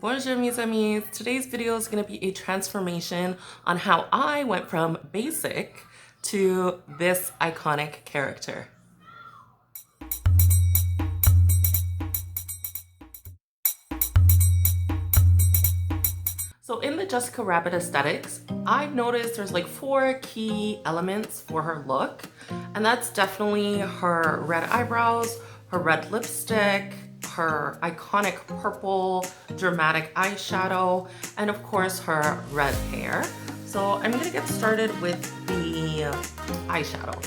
Bonjour mes amis. Today's video is going to be a transformation on how I went from basic to this iconic character. So in the Jessica Rabbit aesthetics, I've noticed there's like 4 key elements for her look, and that's definitely her red eyebrows, her red lipstick, her iconic purple dramatic eyeshadow, and of course her red hair. So I'm gonna get started with the eyeshadow.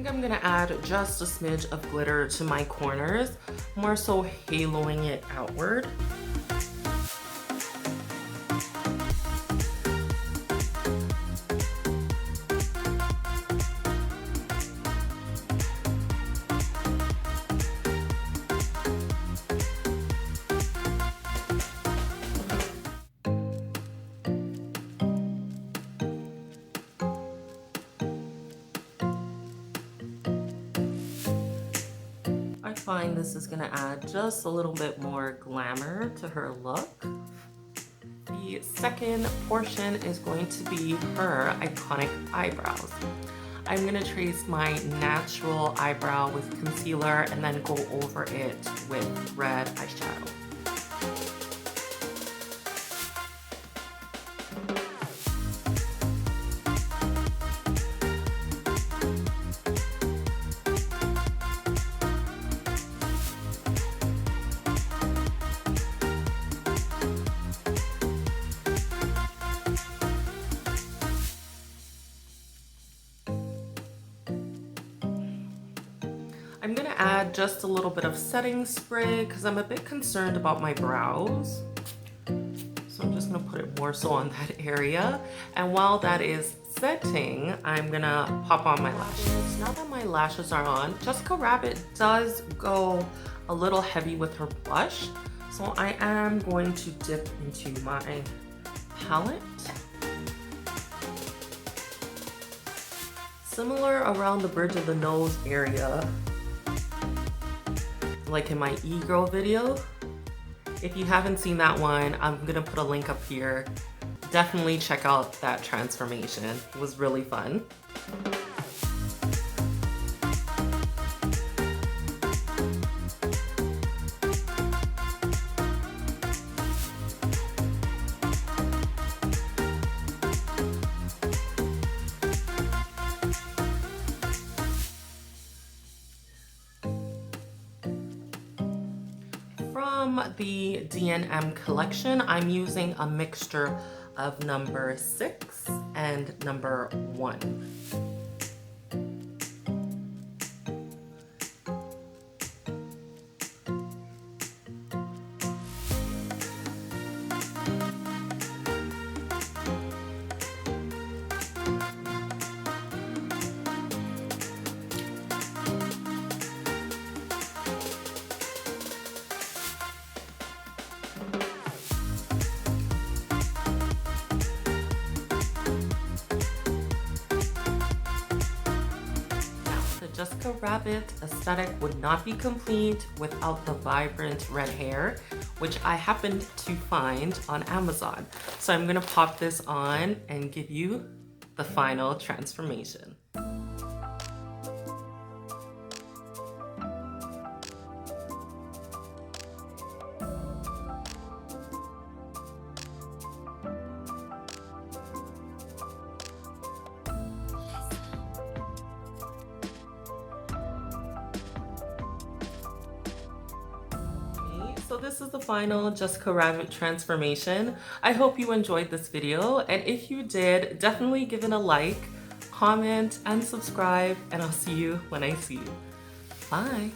I'm gonna add just a smidge of glitter to my corners, more so haloing it outward. I find this is going to add just a little bit more glamour to her look. The second portion is going to be her iconic eyebrows. I'm going to trace my natural eyebrow with concealer and then go over it with red eyeshadow. I'm gonna add just a little bit of setting spray because I'm a bit concerned about my brows. So I'm just gonna put it more so on that area. And while that is setting, I'm gonna pop on my lashes. Now that my lashes are on, Jessica Rabbit does go a little heavy with her blush. So I am going to dip into my palette. Similar around the bridge of the nose area, like in my e-girl video. If you haven't seen that one, I'm gonna put a link up here. Definitely check out that transformation. It was really fun. From the D&M collection, I'm using a mixture of number 6 and number 1. Jessica Rabbit aesthetic would not be complete without the vibrant red hair, which I happened to find on Amazon. So I'm gonna pop this on and give you the final transformation. So this is the final Jessica Rabbit transformation. I hope you enjoyed this video, and if you did, definitely give it a like, comment, and subscribe, and I'll see you when I see you. Bye!